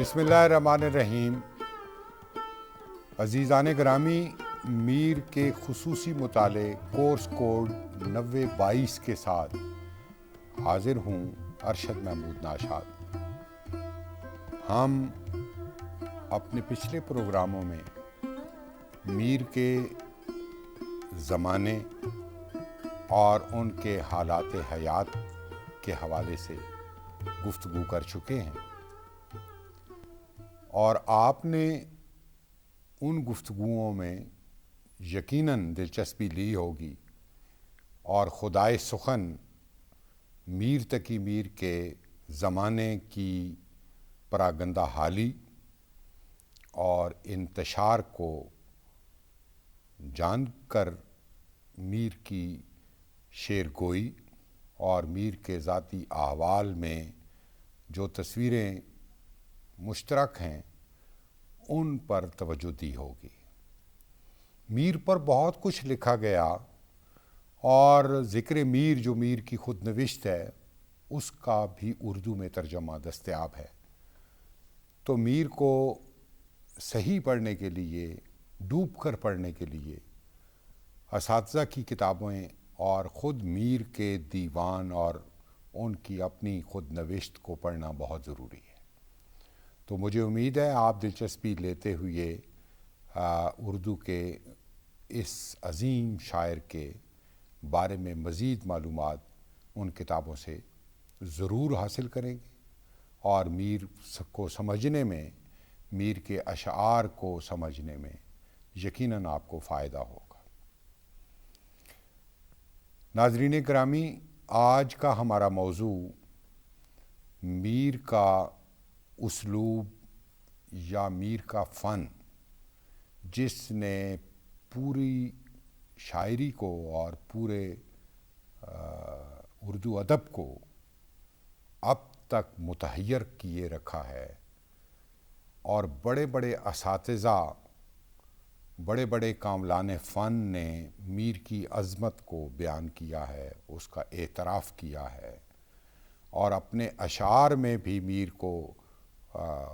بسم اللہ الرحمن الرحیم۔ عزیزان گرامی، میر کے خصوصی مطالعے کورس کوڈ 9022 کے ساتھ حاضر ہوں ارشد محمود ناشاد۔ ہم اپنے پچھلے پروگراموں میں میر کے زمانے اور ان کے حالات حیات کے حوالے سے گفتگو کر چکے ہیں، اور آپ نے ان گفتگوؤں میں یقیناً دلچسپی لی ہوگی اور خدائے سخن میر تقی میر کے زمانے کی پراگندہ حالی اور انتشار کو جان کر میر کی شعر گوئی اور میر کے ذاتی احوال میں جو تصویریں مشترک ہیں ان پر توجہ دی ہوگی۔ میر پر بہت کچھ لکھا گیا اور ذکر میر جو میر کی خود نوشت ہے اس کا بھی اردو میں ترجمہ دستیاب ہے۔ تو میر کو صحیح پڑھنے کے لیے، ڈوب کر پڑھنے کے لیے اساتذہ کی کتابیں اور خود میر کے دیوان اور ان کی اپنی خود نوشت کو پڑھنا بہت ضروری ہے۔ تو مجھے امید ہے آپ دلچسپی لیتے ہوئے اردو کے اس عظیم شاعر کے بارے میں مزید معلومات ان کتابوں سے ضرور حاصل کریں گے، اور میر کو سمجھنے میں، میر کے اشعار کو سمجھنے میں یقیناً آپ کو فائدہ ہوگا۔ ناظرین گرامی، آج کا ہمارا موضوع میر کا اسلوب یا میر کا فن، جس نے پوری شاعری کو اور پورے اردو ادب کو اب تک متحیر کیے رکھا ہے، اور بڑے بڑے اساتذہ، بڑے بڑے کاملان فن نے میر کی عظمت کو بیان کیا ہے، اس کا اعتراف کیا ہے، اور اپنے اشعار میں بھی میر کو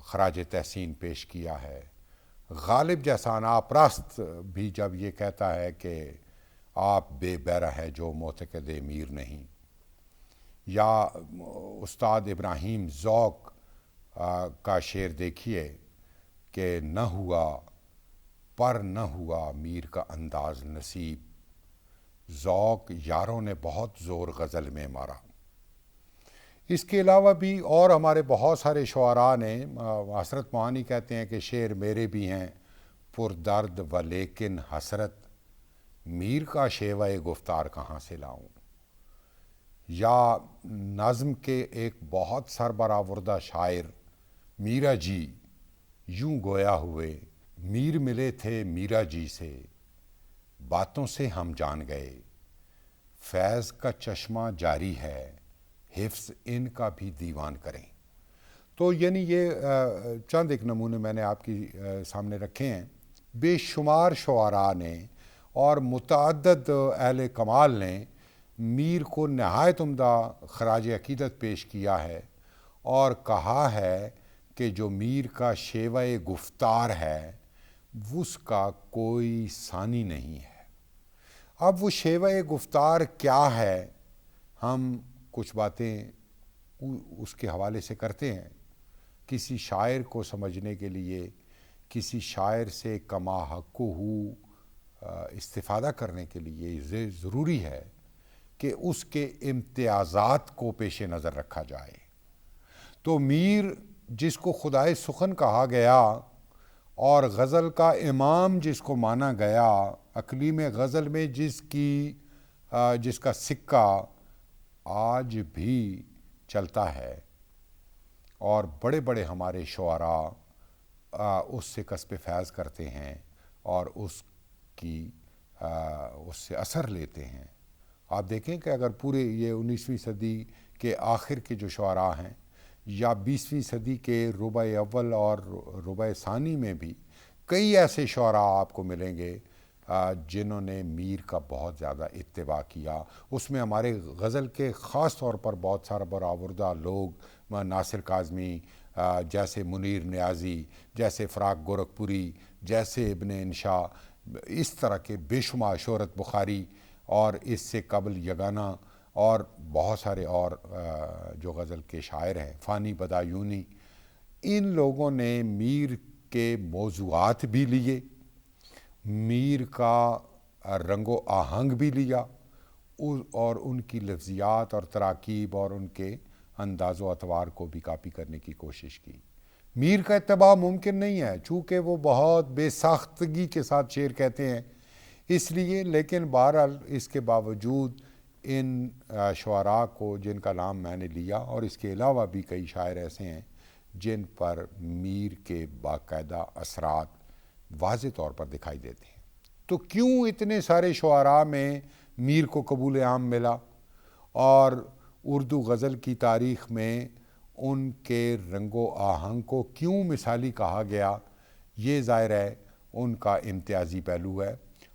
خراج تحسین پیش کیا ہے۔ غالب جیسا ناپرست بھی جب یہ کہتا ہے کہ آپ بے بہرہ ہے جو معتقد میر نہیں، یا استاد ابراہیم ذوق کا شعر دیکھیے کہ نہ ہوا پر نہ ہوا میر کا انداز نصیب، ذوق یاروں نے بہت زور غزل میں مارا۔ اس کے علاوہ بھی اور ہمارے بہت سارے شعراء نے، حسرت معانی کہتے ہیں کہ شعر میرے بھی ہیں پر درد و لیکن حسرت، میر کا شیوہ گفتار کہاں سے لاؤں، یا نظم کے ایک بہت سربراوردہ شاعر میرا جی یوں گویا ہوئے، میر ملے تھے میرا جی سے، باتوں سے ہم جان گئے، فیض کا چشمہ جاری ہے، حفظ ان کا بھی دیوان کریں۔ تو یعنی یہ چند ایک نمونے میں نے آپ کی سامنے رکھے ہیں۔ بے شمار شعراء نے اور متعدد اہل کمال نے میر کو نہایت عمدہ خراج عقیدت پیش کیا ہے، اور کہا ہے کہ جو میر کا شیوہ گفتار ہے اس کا کوئی ثانی نہیں ہے۔ اب وہ شیوہ گفتار کیا ہے، ہم کچھ باتیں اس کے حوالے سے کرتے ہیں۔ کسی شاعر کو سمجھنے کے لیے، کسی شاعر سے کما حق استفادہ کرنے کے لیے ضروری ہے کہ اس کے امتیازات کو پیش نظر رکھا جائے۔ تو میر، جس کو خدائے سخن کہا گیا اور غزل کا امام جس کو مانا گیا، اقلیم غزل میں جس کا سکہ آج بھی چلتا ہے، اور بڑے بڑے ہمارے شعراء اس سے کسب فیض کرتے ہیں اور اس سے اثر لیتے ہیں۔ آپ دیکھیں کہ اگر پورے یہ 19ویں صدی کے آخر کے جو شعراء ہیں، یا 20ویں صدی کے ربع اول اور ربع ثانی میں بھی کئی ایسے شعراء آپ کو ملیں گے جنہوں نے میر کا بہت زیادہ اتباع کیا۔ اس میں ہمارے غزل کے خاص طور پر بہت سارا برآوردہ لوگ، ناصر کاظمی، جیسے منیر نیازی، جیسے فراق گورکھپوری، جیسے ابن انشا، اس طرح کے بے شمار، شہرت بخاری، اور اس سے قبل یگانہ، اور بہت سارے اور جو غزل کے شاعر ہیں، فانی بدایونی، ان لوگوں نے میر کے موضوعات بھی لیے، میر کا رنگ و آہنگ بھی لیا، اور ان کی لفظیات اور تراکیب اور ان کے انداز و اطوار کو بھی کاپی کرنے کی کوشش کی۔ میر کا اتباع ممکن نہیں ہے چونکہ وہ بہت بے ساختگی کے ساتھ شعر کہتے ہیں، اس لیے، لیکن بہرحال اس کے باوجود ان شعراء کو جن کا نام میں نے لیا، اور اس کے علاوہ بھی کئی شاعر ایسے ہیں جن پر میر کے باقاعدہ اثرات واضح طور پر دکھائی دیتے ہیں، تو کیوں اتنے سارے شعراء میں میر کو قبول عام ملا، اور اردو غزل کی تاریخ میں ان کے رنگ و آہنگ کو کیوں مثالی کہا گیا؟ یہ ظاہر ہے ان کا امتیازی پہلو ہے،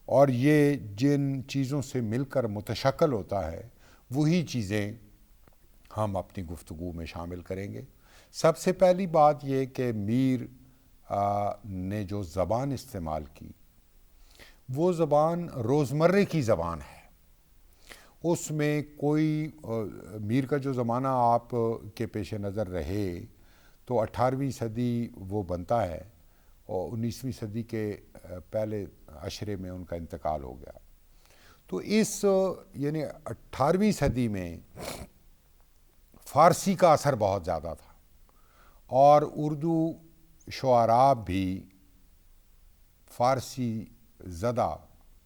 اور یہ جن چیزوں سے مل کر متشکل ہوتا ہے وہی چیزیں ہم اپنی گفتگو میں شامل کریں گے۔ سب سے پہلی بات یہ کہ میر نے جو زبان استعمال کی، وہ زبان روزمرہ کی زبان ہے، اس میں کوئی میر کا جو زمانہ آپ کے پیش نظر رہے تو 18ویں صدی وہ بنتا ہے، اور 19ویں صدی کے پہلے عشرے میں ان کا انتقال ہو گیا، تو اس یعنی 18ویں صدی میں فارسی کا اثر بہت زیادہ تھا، اور اردو شعراء بھی فارسی زدہ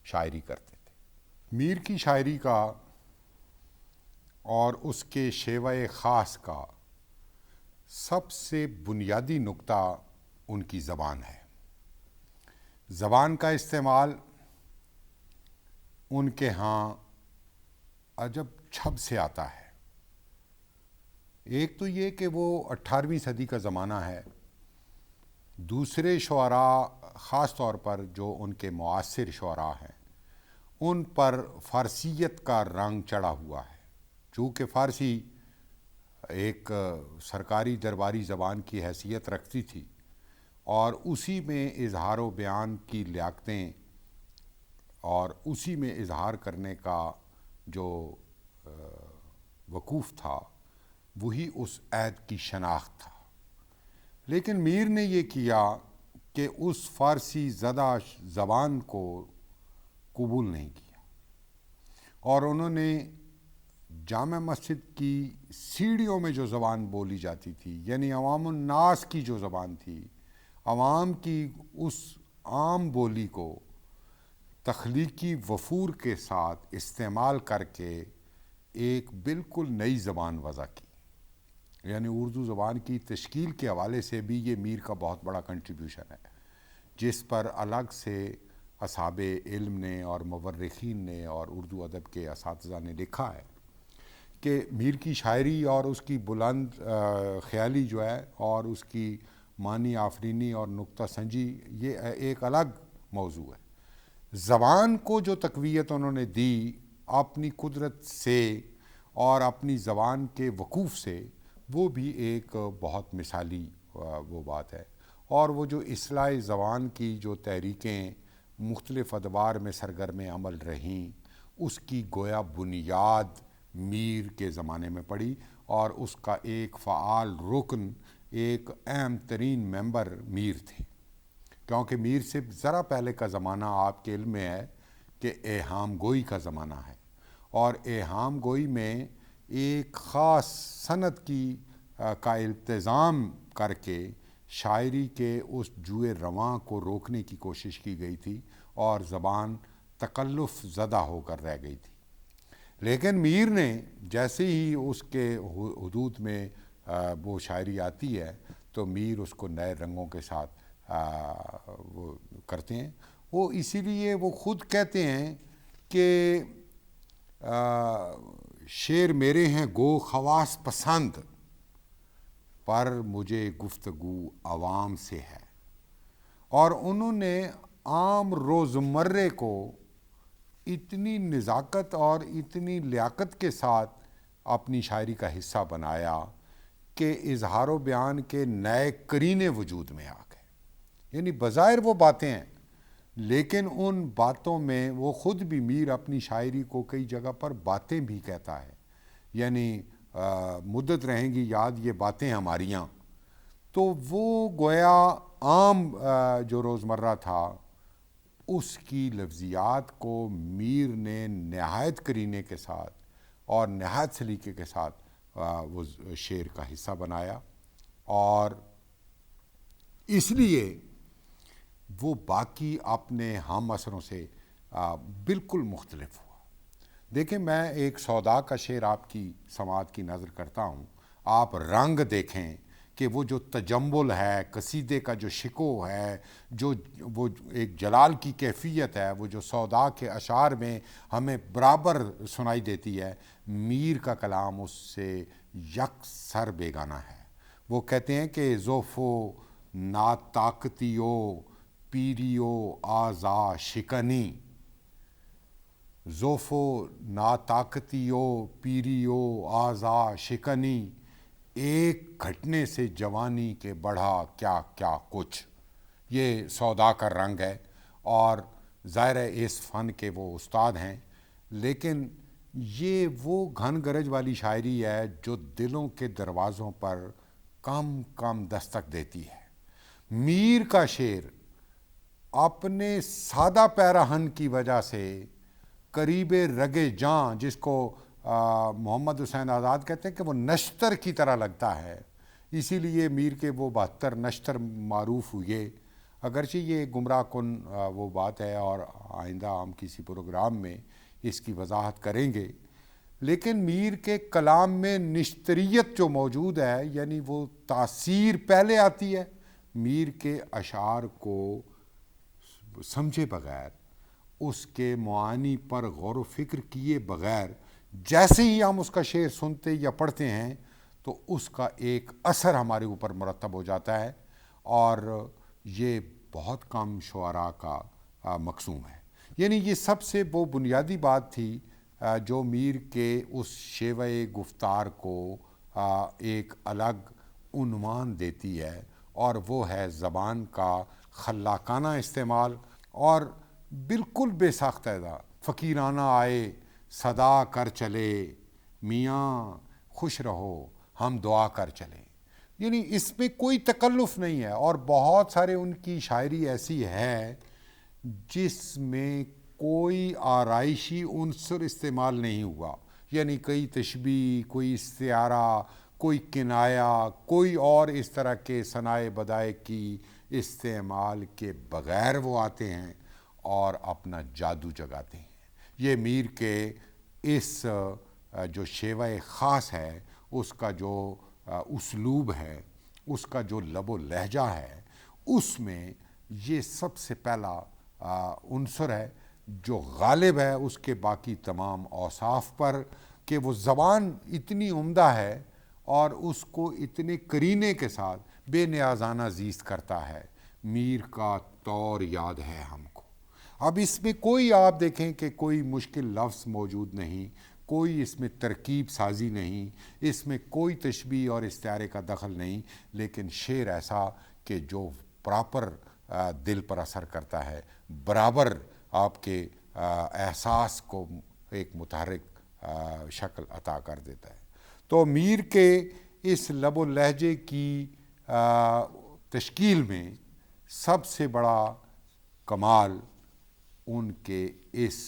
شاعری کرتے تھے۔ میر کی شاعری کا اور اس کے شیوہ خاص کا سب سے بنیادی نقطہ ان کی زبان ہے۔ زبان کا استعمال ان کے ہاں عجب چھب سے آتا ہے۔ ایک تو یہ کہ وہ 18ویں صدی کا زمانہ ہے، دوسرے شعراء خاص طور پر جو ان کے معاصر شعراء ہیں ان پر فارسیت کا رنگ چڑھا ہوا ہے، چونکہ فارسی ایک سرکاری درباری زبان کی حیثیت رکھتی تھی، اور اسی میں اظہار و بیان کی لیاقتیں اور اسی میں اظہار کرنے کا جو وقوف تھا وہی اس عہد کی شناخت تھا۔ لیکن میر نے یہ کیا کہ اس فارسی زدہ زبان کو قبول نہیں کیا، اور انہوں نے جامع مسجد کی سیڑھیوں میں جو زبان بولی جاتی تھی، یعنی عوام الناس کی جو زبان تھی، عوام کی اس عام بولی کو تخلیقی وفور کے ساتھ استعمال کر کے ایک بالکل نئی زبان وضع کی۔ یعنی اردو زبان کی تشکیل کے حوالے سے بھی یہ میر کا بہت بڑا کنٹریبیوشن ہے، جس پر الگ سے اصحاب علم نے اور مورخین نے اور اردو ادب کے اساتذہ نے لکھا ہے کہ میر کی شاعری اور اس کی بلند خیالی جو ہے اور اس کی معنی آفرینی اور نکتہ سنجی یہ ایک الگ موضوع ہے۔ زبان کو جو تقویت انہوں نے دی اپنی قدرت سے اور اپنی زبان کے وقوف سے، وہ بھی ایک بہت مثالی وہ بات ہے، اور وہ جو اصلاح زبان کی جو تحریکیں مختلف ادوار میں سرگرم عمل رہیں، اس کی گویا بنیاد میر کے زمانے میں پڑی، اور اس کا ایک فعال رکن، ایک اہم ترین ممبر میر تھے، کیونکہ میر سے ذرا پہلے کا زمانہ آپ کے علم میں ہے کہ ایہام گوئی کا زمانہ ہے، اور ایہام گوئی میں ایک خاص صنعت کا التزام کر کے شاعری کے اس جوئے رواں کو روکنے کی کوشش کی گئی تھی، اور زبان تکلف زدہ ہو کر رہ گئی تھی۔ لیکن میر نے جیسے ہی اس کے حدود میں وہ شاعری آتی ہے تو میر اس کو نئے رنگوں کے ساتھ وہ کرتے ہیں۔ وہ اسی لیے وہ خود کہتے ہیں کہ شعر میرے ہیں گو خواص پسند، پر مجھے گفتگو عوام سے ہے، اور انہوں نے عام روزمرے کو اتنی نزاکت اور اتنی لیاقت کے ساتھ اپنی شاعری کا حصہ بنایا کہ اظہار و بیان کے نئے کرینے وجود میں آ گئے. یعنی بظاہر وہ باتیں ہیں لیکن ان باتوں میں وہ خود بھی میر اپنی شاعری کو کئی جگہ پر باتیں بھی کہتا ہے. یعنی مدت رہیں گی یاد یہ باتیں ہماریاں. تو وہ گویا عام جو روزمرہ تھا اس کی لفظیات کو میر نے نہایت کرینے کے ساتھ اور نہایت سلیقے کے ساتھ وہ شعر کا حصہ بنایا، اور اس لیے وہ باقی اپنے ہم اثروں سے بالکل مختلف ہوا. دیکھیں، میں ایک سودا کا شعر آپ کی سماعت کی نظر کرتا ہوں. آپ رنگ دیکھیں کہ وہ جو تجمل ہے، قصیدے کا جو شکو ہے، جو وہ ایک جلال کی کیفیت ہے، وہ جو سودا کے اشعار میں ہمیں برابر سنائی دیتی ہے، میر کا کلام اس سے یکسر بیگانہ ہے. وہ کہتے ہیں کہ زوفو ناطاقتیو پیریو آزا شکنی، زوفو ناطاقتیو پیریو آزا شکنی، ایک گھٹنے سے جوانی کے بڑھا کیا کیا کچھ. یہ سودا کا رنگ ہے، اور ظاہر ہے اس فن کے وہ استاد ہیں، لیکن یہ وہ گھن گرج والی شاعری ہے جو دلوں کے دروازوں پر کم کم دستک دیتی ہے. میر کا شعر اپنے سادہ پیراہن کی وجہ سے قریب رگ جاں، جس کو محمد حسین آزاد کہتے ہیں کہ وہ نشتر کی طرح لگتا ہے، اسی لیے میر کے وہ 72 نشتر معروف ہوئے. اگرچہ یہ گمراہ کن وہ بات ہے، اور آئندہ ہم کسی پروگرام میں اس کی وضاحت کریں گے، لیکن میر کے کلام میں نشتریت جو موجود ہے، یعنی وہ تاثیر پہلے آتی ہے. میر کے اشعار کو سمجھے بغیر، اس کے معانی پر غور و فکر کیے بغیر، جیسے ہی ہم اس کا شعر سنتے یا پڑھتے ہیں تو اس کا ایک اثر ہمارے اوپر مرتب ہو جاتا ہے، اور یہ بہت کم شعراء کا مقسوم ہے. یعنی یہ سب سے وہ بنیادی بات تھی جو میر کے اس شیوہ گفتار کو ایک الگ عنوان دیتی ہے، اور وہ ہے زبان کا خلاقانہ استعمال، اور بالکل بے ساختہ فقیرانہ آئے صدا کر چلے، میاں خوش رہو ہم دعا کر چلیں. یعنی اس میں کوئی تکلف نہیں ہے، اور بہت سارے ان کی شاعری ایسی ہے جس میں کوئی آرائشی عنصر استعمال نہیں ہوا. یعنی کوئی تشبیہ، کوئی استعارہ، کوئی کنایا، کوئی اور اس طرح کے صنائع بدائع کی استعمال کے بغیر وہ آتے ہیں اور اپنا جادو جگاتے ہیں. یہ میر کے اس جو شیوہ خاص ہے، اس کا جو اسلوب ہے، اس کا جو لب و لہجہ ہے، اس میں یہ سب سے پہلا عنصر ہے جو غالب ہے اس کے باقی تمام اوصاف پر، کہ وہ زبان اتنی عمدہ ہے اور اس کو اتنے کرینے کے ساتھ بے نیازانہ زیست کرتا ہے. میر کا طور یاد ہے ہم کو. اب اس میں کوئی آپ دیکھیں کہ کوئی مشکل لفظ موجود نہیں، کوئی اس میں ترکیب سازی نہیں، اس میں کوئی تشبیہ اور استعارے کا دخل نہیں، لیکن شعر ایسا کہ جو پراپر دل پر اثر کرتا ہے، برابر آپ کے احساس کو ایک متحرک شکل عطا کر دیتا ہے. تو میر کے اس لب و لہجے کی تشکیل میں سب سے بڑا کمال ان کے اس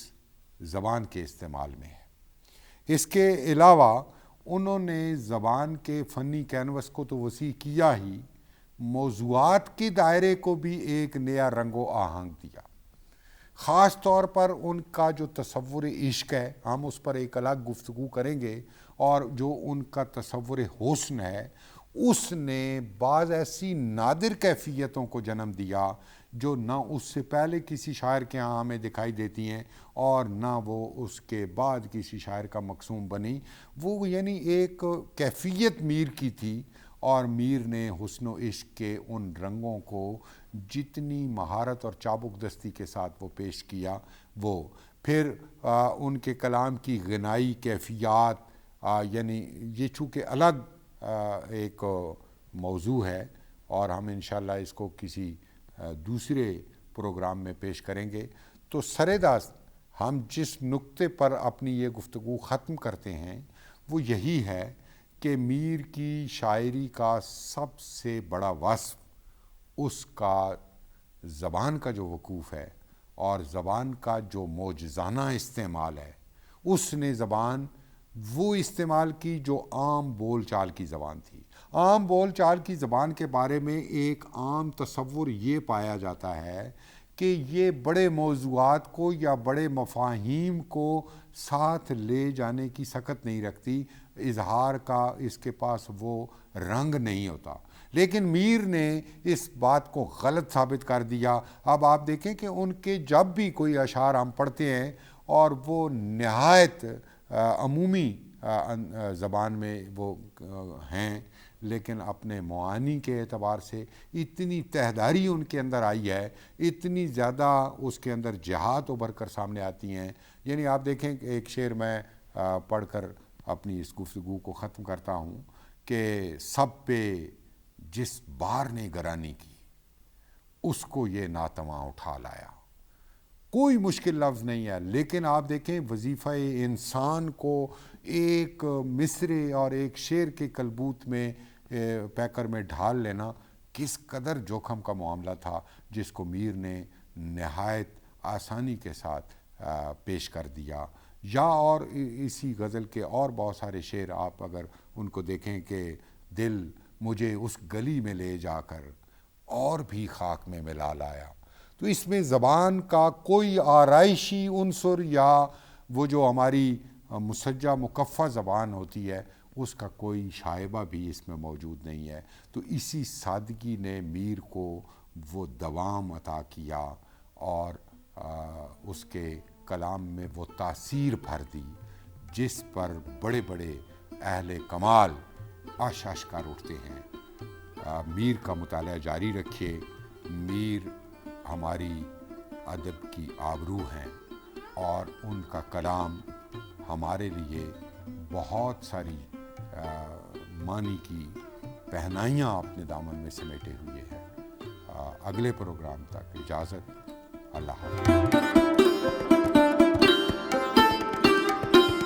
زبان کے استعمال میں ہے. اس کے علاوہ انہوں نے زبان کے فنی کینوس کو تو وسیع کیا ہی، موضوعات کے دائرے کو بھی ایک نیا رنگ و آہنگ دیا. خاص طور پر ان کا جو تصور عشق ہے، ہم اس پر ایک الگ گفتگو کریں گے، اور جو ان کا تصور حسن ہے، اس نے بعض ایسی نادر کیفیتوں کو جنم دیا جو نہ اس سے پہلے کسی شاعر کے ہاں ہمیں دکھائی دیتی ہیں، اور نہ وہ اس کے بعد کسی شاعر کا مقسوم بنی. وہ یعنی ایک کیفیت میر کی تھی، اور میر نے حسن و عشق کے ان رنگوں کو جتنی مہارت اور چابک دستی کے ساتھ وہ پیش کیا، وہ پھر ان کے کلام کی غنائی کیفیات، یعنی یہ چونکہ الگ ایک موضوع ہے اور ہم انشاءاللہ اس کو کسی دوسرے پروگرام میں پیش کریں گے. تو سرِدست ہم جس نقطے پر اپنی یہ گفتگو ختم کرتے ہیں وہ یہی ہے کہ میر کی شاعری کا سب سے بڑا وصف اس کا زبان کا جو وقوف ہے اور زبان کا جو معجزانہ استعمال ہے. اس نے زبان وہ استعمال کی جو عام بول چال کی زبان تھی. عام بول چال کی زبان کے بارے میں ایک عام تصور یہ پایا جاتا ہے کہ یہ بڑے موضوعات کو یا بڑے مفاہیم کو ساتھ لے جانے کی سکت نہیں رکھتی, اظہار کا اس کے پاس وہ رنگ نہیں ہوتا. لیکن میر نے اس بات کو غلط ثابت کر دیا. اب آپ دیکھیں کہ ان کے جب بھی کوئی اشعار ہم پڑھتے ہیں اور وہ نہایت عمومی زبان میں وہ ہیں, لیکن اپنے معانی کے اعتبار سے اتنی تہداری ان کے اندر آئی ہے, اتنی زیادہ اس کے اندر جہات ابھر کر سامنے آتی ہیں. یعنی آپ دیکھیں کہ ایک شعر میں پڑھ کر اپنی اس گفتگو کو ختم کرتا ہوں کہ سب پہ جس بار نے گرانی کی اس کو یہ ناتواں اٹھا لایا. کوئی مشکل لفظ نہیں ہے, لیکن آپ دیکھیں وظیفہ انسان کو ایک مصرے اور ایک شعر کے کلبوت میں پیکر میں ڈھال لینا کس قدر جوخم کا معاملہ تھا, جس کو میر نے نہایت آسانی کے ساتھ پیش کر دیا. یا اور اسی غزل کے اور بہت سارے شعر آپ اگر ان کو دیکھیں کہ دل مجھے اس گلی میں لے جا کر اور بھی خاک میں ملا لایا. تو اس میں زبان کا کوئی آرائشی عنصر یا وہ جو ہماری مسجع مکفّہ زبان ہوتی ہے اس کا کوئی شائبہ بھی اس میں موجود نہیں ہے. تو اسی سادگی نے میر کو وہ دوام عطا کیا اور اس کے کلام میں وہ تاثیر بھر دی جس پر بڑے بڑے اہل کمال عش عش کر اٹھتے ہیں. میر کا مطالعہ جاری رکھیے. میر ہماری ادب کی آبرو ہیں اور ان کا کلام ہمارے لیے بہت ساری معنی کی پہنائیاں اپنے دامن میں سمیٹے ہوئے ہیں. اگلے پروگرام تک اجازت. اللہ حافظ.